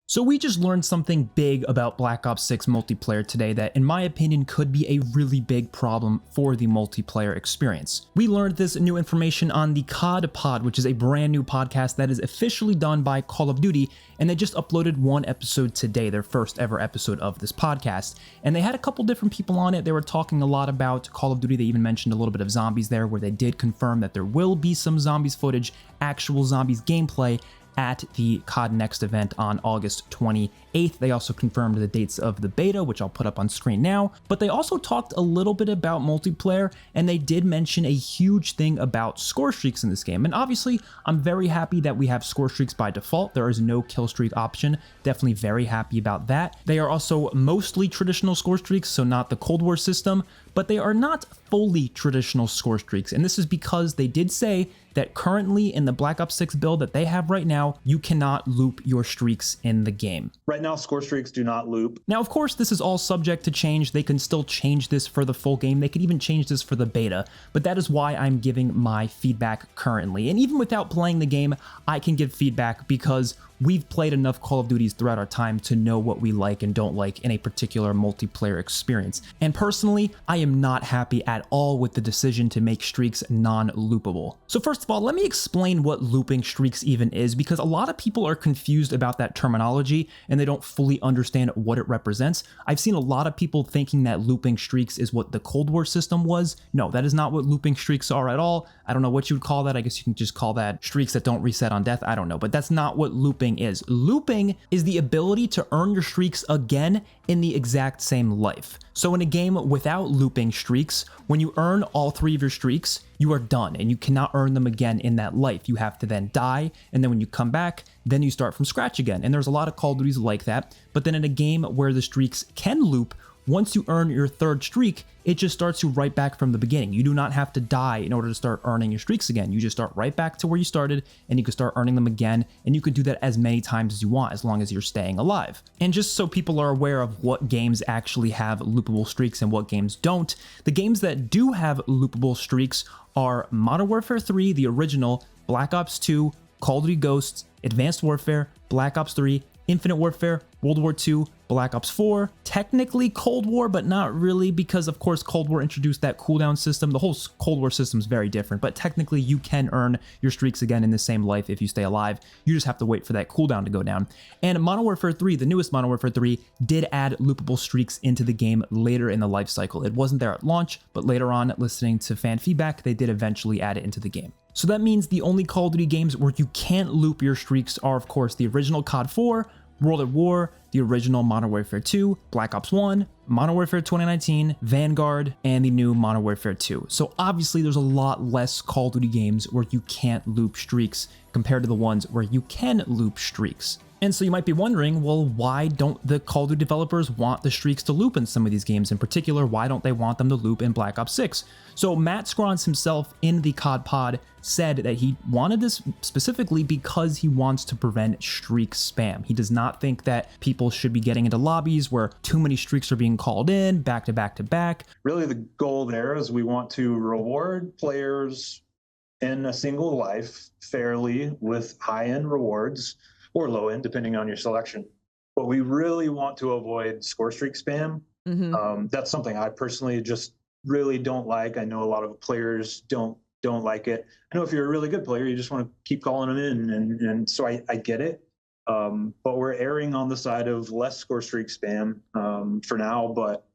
So we just learned something big about Black Ops 6 multiplayer today that, in my opinion, could be a really big problem for the multiplayer experience. We learned this new information on the COD Pod, which is a brand new podcast that is officially done by Call of Duty, and they just uploaded one episode today, their first ever episode of this podcast. And they had a couple different people on it. They were talking a lot about Call of Duty. They even mentioned a little bit of zombies there, where they did confirm that there will be some zombies footage, actual zombies gameplay, at the COD Next event on August 28th. They also confirmed the dates of the beta, which I'll put up on screen now, but they also talked a little bit about multiplayer, and they did mention a huge thing about score streaks in this game. And obviously, I'm very happy that we have score streaks by default. There is no kill streak option. Definitely very happy about that. They are also mostly traditional score streaks, so not the Cold War system, but they are not fully traditional score streaks. And this is because they did say that currently in the Black Ops 6 build that they have right now, you cannot loop your streaks in the game. Right now, score streaks do not loop. Now, of course, this is all subject to change. They can still change this for the full game. They could even change this for the beta, but that is why I'm giving my feedback currently. And even without playing the game, I can give feedback because we've played enough Call of Duties throughout our time to know what we like and don't like in a particular multiplayer experience. And personally, I am not happy at all with the decision to make streaks non-loopable. So first of all, let me explain what looping streaks even is, because a lot of people are confused about that terminology and they don't fully understand what it represents. I've seen a lot of people thinking that looping streaks is what the Cold War system was. No, that is not what looping streaks are at all. I don't know what you would call that. I guess you can just call that streaks that don't reset on death. I don't know, but that's not what looping is. Looping is the ability to earn your streaks again in the exact same life. So in a game without looping streaks, when you earn all 3 of your streaks, you are done and you cannot earn them again in that life. You have to then die, and then when you come back, then you start from scratch again. And there's a lot of Call of Duties like that. But then in a game where the streaks can loop, once you earn your 3rd streak, it just starts you right back from the beginning. You do not have to die in order to start earning your streaks again. You just start right back to where you started, and you can start earning them again, and you can do that as many times as you want, as long as you're staying alive. And just so people are aware of what games actually have loopable streaks and what games don't, the games that do have loopable streaks are Modern Warfare 3, the original, Black Ops 2, Call of Duty Ghosts, Advanced Warfare, Black Ops 3, Infinite Warfare, World War II, Black Ops 4, technically Cold War, but not really, because of course Cold War introduced that cooldown system. The whole Cold War system is very different, but technically you can earn your streaks again in the same life if you stay alive. You just have to wait for that cooldown to go down. And Modern Warfare 3, the newest Modern Warfare 3, did add loopable streaks into the game later in the life cycle. It wasn't there at launch, but later on, listening to fan feedback, they did eventually add it into the game. So that means the only Call of Duty games where you can't loop your streaks are, of course, the original COD 4, World at War, the original Modern Warfare 2, Black Ops 1, Modern Warfare 2019, Vanguard, and the new Modern Warfare 2. So obviously there's a lot less Call of Duty games where you can't loop streaks compared to the ones where you can loop streaks. And so you might be wondering, well, why don't the Call of Duty developers want the streaks to loop in some of these games? In particular, why don't they want them to loop in Black Ops 6? So Matt Scrons himself in the COD Pod said that he wanted this specifically because he wants to prevent streak spam. He does not think that people should be getting into lobbies where too many streaks are being called in back to back to back. Really, the goal there is we want to reward players in a single life fairly with high-end rewards, or low end, depending on your selection. But we really want to avoid score streak spam. That's something I personally just really don't like. I know a lot of players don't like it. I know if you're a really good player, you just want to keep calling them in, and so I get it. But we're erring on the side of less score streak spam for now. But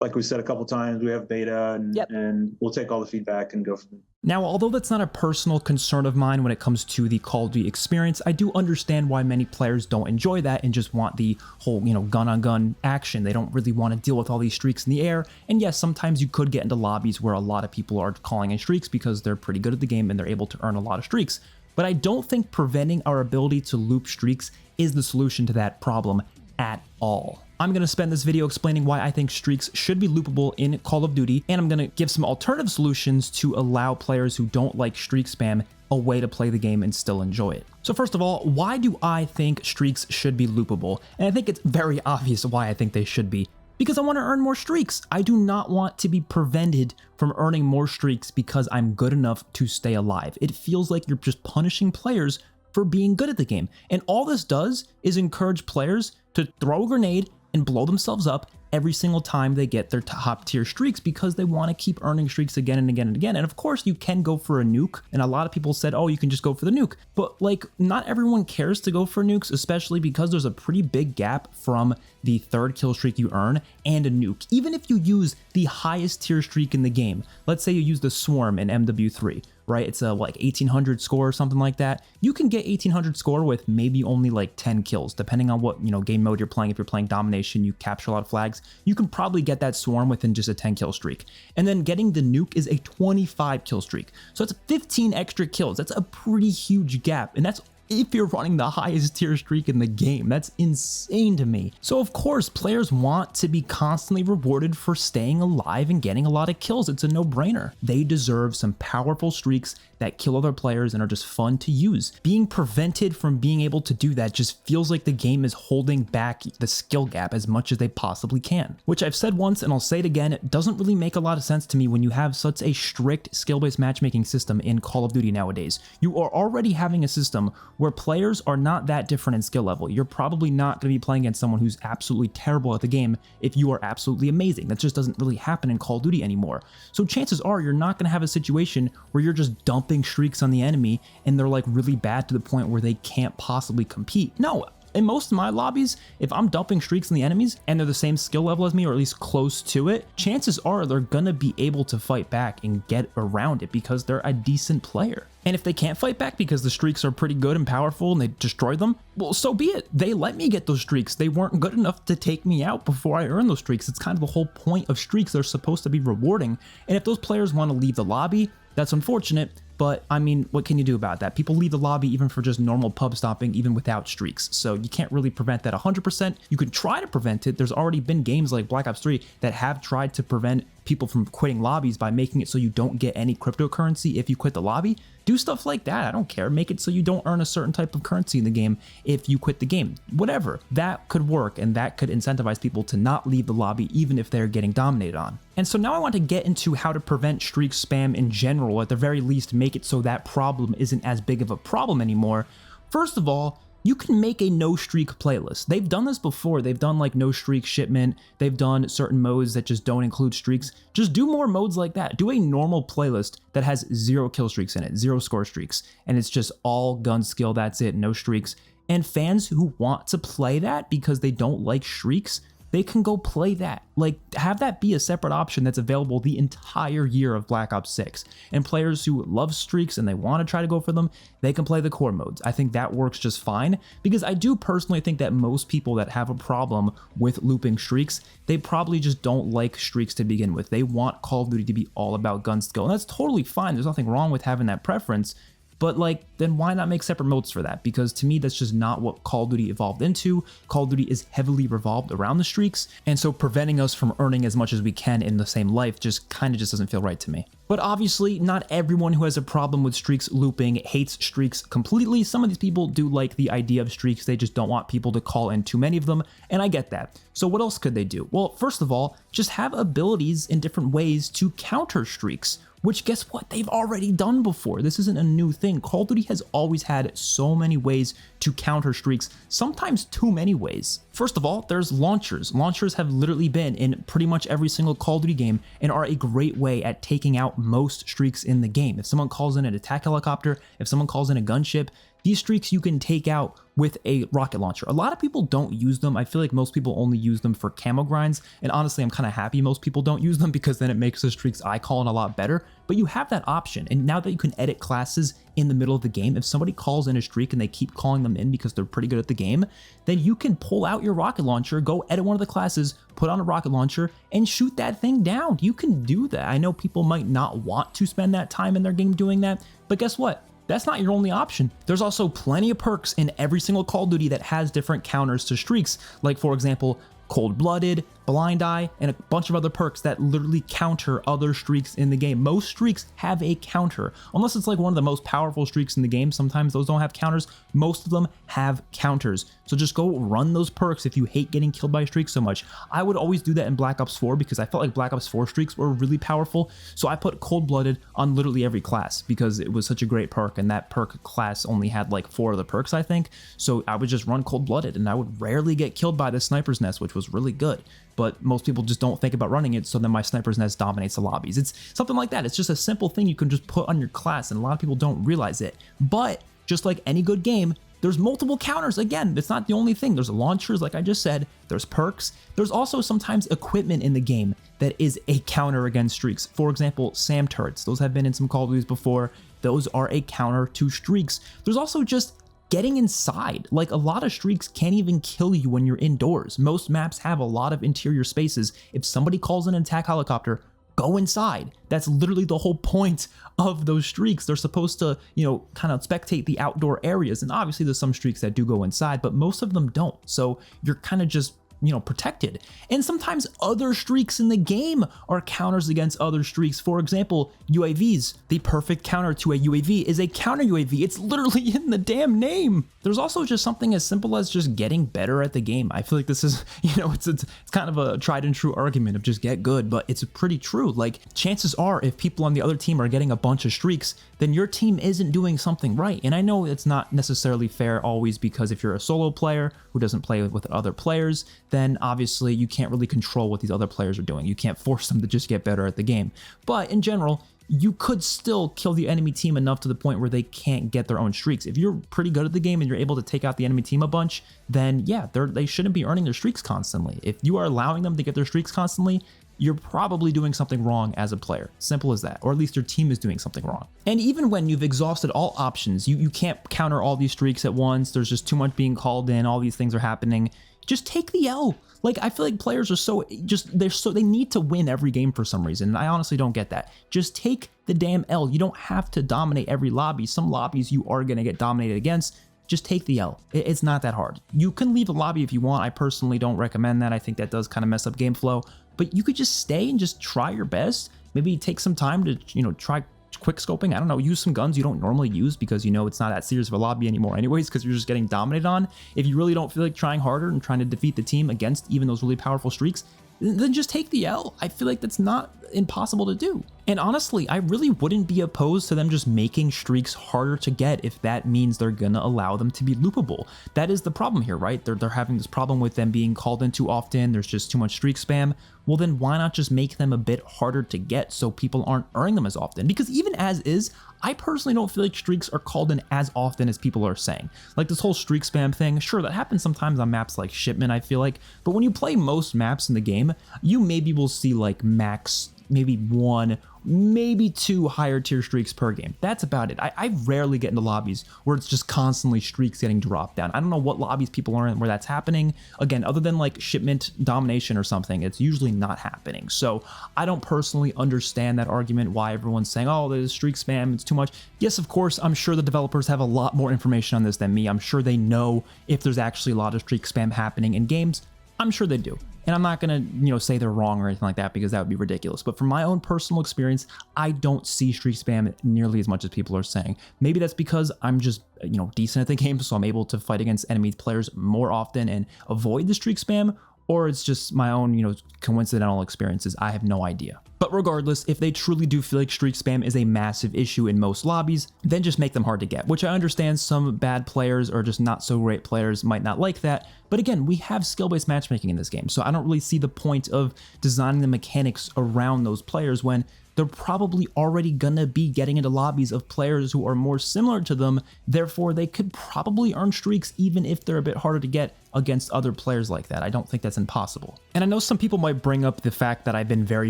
like we said a couple times, we have beta, and we'll take all the feedback and go from there. Now, although that's not a personal concern of mine when it comes to the Call of Duty experience, I do understand why many players don't enjoy that and just want the whole, gun-on-gun action. They don't really want to deal with all these streaks in the air. And yes, sometimes you could get into lobbies where a lot of people are calling in streaks because they're pretty good at the game and they're able to earn a lot of streaks. But I don't think preventing our ability to loop streaks is the solution to that problem at all. I'm going to spend this video explaining why I think streaks should be loopable in Call of Duty, and I'm going to give some alternative solutions to allow players who don't like streak spam a way to play the game and still enjoy it. So first of all, why do I think streaks should be loopable? And I think it's very obvious why I think they should be. Because I want to earn more streaks. I do not want to be prevented from earning more streaks because I'm good enough to stay alive. It feels like you're just punishing players for being good at the game. And all this does is encourage players to throw a grenade and blow themselves up every single time they get their top tier streaks, because they want to keep earning streaks again and again and again. And of course you can go for a nuke, and a lot of people said, oh, you can just go for the nuke, but like, not everyone cares to go for nukes, especially because there's a pretty big gap from the third kill streak you earn and a nuke. Even if you use the highest tier streak in the game, let's say you use the Swarm in MW3, right? It's a like 1800 score or something like that. You can get 1800 score with maybe only like 10 kills, depending on what, game mode you're playing. If you're playing domination, you capture a lot of flags, you can probably get that Swarm within just a 10 kill streak. And then getting the nuke is a 25 kill streak. So it's 15 extra kills. That's a pretty huge gap. And that's if you're running the highest tier streak in the game. That's insane to me. So of course, players want to be constantly rewarded for staying alive and getting a lot of kills. It's a no-brainer. They deserve some powerful streaks that kill other players and are just fun to use. Being prevented from being able to do that just feels like the game is holding back the skill gap as much as they possibly can. Which I've said once and I'll say it again, it doesn't really make a lot of sense to me when you have such a strict skill-based matchmaking system in Call of Duty nowadays. You are already having a system where players are not that different in skill level. You're probably not going to be playing against someone who's absolutely terrible at the game if you are absolutely amazing. That just doesn't really happen in Call of Duty anymore. So chances are you're not going to have a situation where you're just dumping streaks on the enemy and they're like really bad to the point where they can't possibly compete. No. In most of my lobbies, if I'm dumping streaks on the enemies and they're the same skill level as me, or at least close to it, chances are they're gonna be able to fight back and get around it because they're a decent player. And if they can't fight back because the streaks are pretty good and powerful and they destroy them, well, so be it. They let me get those streaks. They weren't good enough to take me out before I earned those streaks. It's kind of the whole point of streaks. They're supposed to be rewarding. And if those players want to leave the lobby, that's unfortunate. But I mean, what can you do about that? People leave the lobby even for just normal pub stomping, even without streaks. So you can't really prevent that 100%. You can try to prevent it. There's already been games like Black Ops 3 that have tried to prevent people from quitting lobbies by making it so you don't get any cryptocurrency if you quit the lobby. Do stuff like that. I don't care. Make it so you don't earn a certain type of currency in the game if you quit the game. Whatever. That could work, and that could incentivize people to not leave the lobby even if they're getting dominated on. And so now I want to get into how to prevent streak spam in general, at the very least make it so that problem isn't as big of a problem anymore. First of all, you can make a no streak playlist. They've done this before. They've done like no streak shipment. They've done certain modes that just don't include streaks. Just do more modes like that. Do a normal playlist that has 0 kill streaks in it, 0 score streaks, and it's just all gun skill. That's it, no streaks. And fans who want to play that because they don't like streaks, they can go play that. Like, have that be a separate option that's available the entire year of Black Ops 6. And players who love streaks and they want to try to go for them, they can play the core modes. I think that works just fine, because I do personally think that most people that have a problem with looping streaks, they probably just don't like streaks to begin with. They want Call of Duty to be all about gun skill, and that's totally fine. There's nothing wrong with having that preference. But like, then why not make separate modes for that? Because to me, that's just not what Call of Duty evolved into. Call of Duty is heavily revolved around the streaks, and so preventing us from earning as much as we can in the same life just kind of just doesn't feel right to me. But obviously, not everyone who has a problem with streaks looping hates streaks completely. Some of these people do like the idea of streaks. They just don't want people to call in too many of them, and I get that. So what else could they do? Well, first of all, just have abilities in different ways to counter streaks. Which, guess what? They've already done before. This isn't a new thing. Call of Duty has always had so many ways to counter streaks, sometimes too many ways. First of all, there's launchers. Launchers have literally been in pretty much every single Call of Duty game and are a great way at taking out most streaks in the game. If someone calls in an attack helicopter, if someone calls in a gunship, these streaks you can take out with a rocket launcher. A lot of people don't use them. I feel like most people only use them for camo grinds, and honestly, I'm kind of happy most people don't use them because then it makes the streaks I call in a lot better. But you have that option, and now that you can edit classes in the middle of the game, if somebody calls in a streak and they keep calling them in because they're pretty good at the game, then you can pull out your rocket launcher, go edit one of the classes, put on a rocket launcher, and shoot that thing down. You can do that. I know people might not want to spend that time in their game doing that, but guess what? That's not your only option. There's also plenty of perks in every single Call of Duty that has different counters to streaks. Like, for example, Cold-Blooded, Blind Eye, and a bunch of other perks that literally counter other streaks in the game. Most streaks have a counter, unless it's like one of the most powerful streaks in the game. Sometimes those don't have counters. Most of them have counters. So just go run those perks if you hate getting killed by streaks so much. I would always do that in Black Ops 4 because I felt like Black Ops 4 streaks were really powerful. So I put Cold-Blooded on literally every class because it was such a great perk, and that perk class only had like 4 of the perks, I think. So I would just run Cold-Blooded, and I would rarely get killed by the Sniper's Nest, which was really good. But most people just don't think about running it, so then my Sniper's Nest dominates the lobbies. It's something like that. It's just a simple thing you can just put on your class, and a lot of people don't realize it. But just like any good game, there's multiple counters. Again, it's not the only thing. There's launchers, like I just said. There's perks. There's also sometimes equipment in the game that is a counter against streaks. For example, SAM turrets. Those have been in some Call of Duties before. Those are a counter to streaks. There's also just getting inside. Like, a lot of streaks can't even kill you when you're indoors. Most maps have a lot of interior spaces. If somebody calls in an attack helicopter, go inside. That's literally the whole point of those streaks. They're supposed to, you know, kind of spectate the outdoor areas. And obviously there's some streaks that do go inside, but most of them don't. So you're kind of just, you know, protected. And sometimes other streaks in the game are counters against other streaks. For example, UAVs. The perfect counter to a UAV is a counter UAV. It's literally in the damn name. There's also just something as simple as just getting better at the game. I feel like this is, you know, it's kind of a tried and true argument of just get good, but it's pretty true. Like, chances are if people on the other team are getting a bunch of streaks, then your team isn't doing something right. And I know it's not necessarily fair always, because if you're a solo player who doesn't play with other players, then obviously you can't really control what these other players are doing. You can't force them to just get better at the game. But in general, you could still kill the enemy team enough to the point where they can't get their own streaks. If you're pretty good at the game and you're able to take out the enemy team a bunch, then yeah, they shouldn't be earning their streaks constantly. If you are allowing them to get their streaks constantly, you're probably doing something wrong as a player. Simple as that. Or at least your team is doing something wrong. And even when you've exhausted all options, you can't counter all these streaks at once. There's just too much being called in. All these things are happening. Just take the L. Like, I feel like players are they need to win every game for some reason. And I honestly don't get that. Just take the damn L. You don't have to dominate every lobby. Some lobbies you are going to get dominated against. Just take the L. It's not that hard. You can leave a lobby if you want. I personally don't recommend that. I think that does kind of mess up game flow. But you could just stay and just try your best. Maybe take some time to, you know, try quick scoping. I don't know, use some guns you don't normally use because you know it's not that serious of a lobby anymore anyways, because you're just getting dominated on. If you really don't feel like trying harder and trying to defeat the team against even those really powerful streaks, then just take the L. I feel like that's not impossible to do. And honestly, I really wouldn't be opposed to them just making streaks harder to get if that means they're gonna allow them to be loopable. That is the problem here, right? They're having this problem with them being called in too often. There's just too much streak spam. Well, then why not just make them a bit harder to get so people aren't earning them as often? Because even as is, I personally don't feel like streaks are called in as often as people are saying. Like this whole streak spam thing, sure, that happens sometimes on maps like Shipment, I feel like, but when you play most maps in the game, you maybe will see like max maybe 1, maybe 2 higher tier streaks per game. That's about it. I rarely get into lobbies where it's just constantly streaks getting dropped down. I don't know what lobbies people are in where that's happening. Again, other than like Shipment domination or something, it's usually not happening. So I don't personally understand that argument, why everyone's saying, oh, there's streak spam, it's too much. Yes, of course, I'm sure the developers have a lot more information on this than me. I'm sure they know if there's actually a lot of streak spam happening in games. I'm sure they do. And I'm not gonna, you know, say they're wrong or anything like that because that would be ridiculous. But from my own personal experience, I don't see streak spam nearly as much as people are saying. Maybe that's because I'm just, you know, decent at the game, so I'm able to fight against enemy players more often and avoid the streak spam, or it's just my own, you know, coincidental experiences. I have no idea. But regardless, if they truly do feel like streak spam is a massive issue in most lobbies, then just make them hard to get, which I understand some bad players or just not so great players might not like that. But again, we have skill-based matchmaking in this game, so I don't really see the point of designing the mechanics around those players when they're probably already gonna be getting into lobbies of players who are more similar to them. Therefore, they could probably earn streaks even if they're a bit harder to get against other players like that. I don't think that's impossible. And I know some people might bring up the fact that I've been very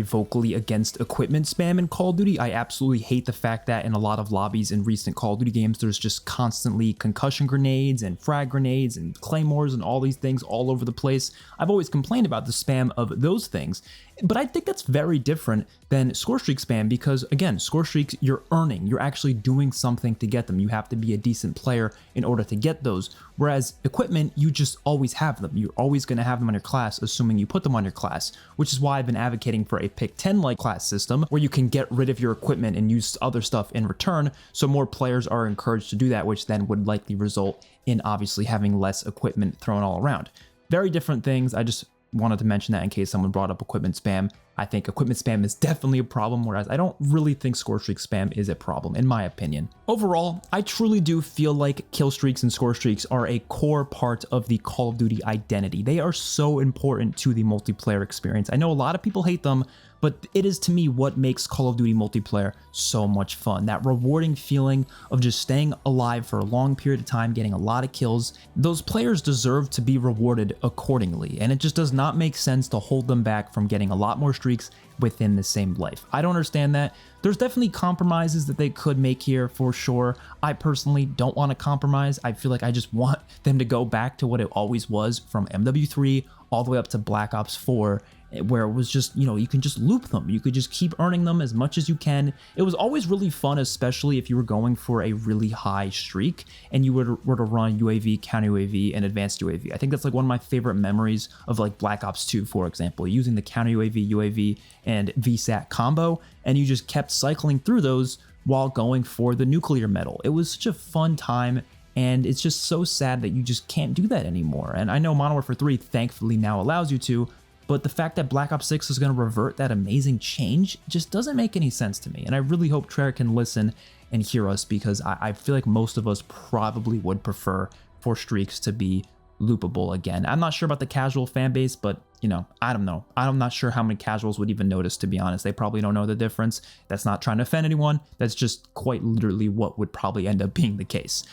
vocally against equipment spam in Call of Duty. I absolutely hate the fact that in a lot of lobbies in recent Call of Duty games, there's just constantly concussion grenades and frag grenades and claymores and all these things all over the place. I've always complained about the spam of those things. But I think that's very different than score streak spam because, again, score streaks, you're earning. You're actually doing something to get them. You have to be a decent player in order to get those. Whereas equipment, you just always have them. You're always going to have them on your class, assuming you put them on your class, which is why I've been advocating for a pick 10-like class system where you can get rid of your equipment and use other stuff in return. So more players are encouraged to do that, which then would likely result in obviously having less equipment thrown all around. Very different things. I just wanted to mention that in case someone brought up equipment spam. I think equipment spam is definitely a problem, whereas I don't really think score streak spam is a problem, in my opinion. Overall, I truly do feel like kill streaks and score streaks are a core part of the Call of Duty identity. They are so important to the multiplayer experience. I know a lot of people hate them, but it is to me what makes Call of Duty multiplayer so much fun. That rewarding feeling of just staying alive for a long period of time, getting a lot of kills. Those players deserve to be rewarded accordingly, and it just does not make sense to hold them back from getting a lot more streaks within the same life. I don't understand that. There's definitely compromises that they could make here for sure. I personally don't want to compromise. I feel like I just want them to go back to what it always was from MW3 all the way up to Black Ops 4, where it was just, you know, you can just loop them. You could just keep earning them as much as you can. It was always really fun, especially if you were going for a really high streak and you were to run UAV, counter UAV, and advanced UAV. I think that's like one of my favorite memories of like Black Ops 2, for example, using the counter UAV, and VSAT combo, and you just kept cycling through those while going for the nuclear medal. It was such a fun time, and it's just so sad that you just can't do that anymore. And I know Modern Warfare 3 thankfully now allows you to, but the fact that Black Ops 6 is going to revert that amazing change just doesn't make any sense to me. And I really hope Treyarch can listen and hear us, because I feel like most of us probably would prefer for streaks to be loopable again. I'm not sure about the casual fan base, but you know, I don't know. I'm not sure how many casuals would even notice, to be honest. They probably don't know the difference. That's not trying to offend anyone. That's just quite literally what would probably end up being the case.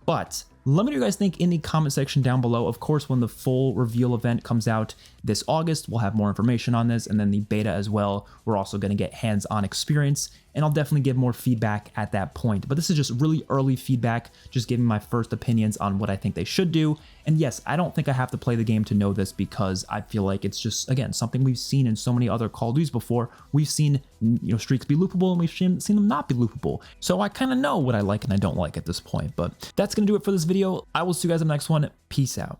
But let me know what you guys think in the comment section down below. Of course, when the full reveal event comes out this August, we'll have more information on this, and then the beta as well. We're also going to get hands-on experience, and I'll definitely give more feedback at that point. But this is just really early feedback, just giving my first opinions on what I think they should do. And yes, I don't think I have to play the game to know this, because I feel like it's just, again, something we've seen in so many other Call of Duties before. We've seen, you know, streaks be loopable, and we've seen them not be loopable. So I kind of know what I like and I don't like at this point. But that's going to do it for this video. I will see you guys in the next one. Peace out.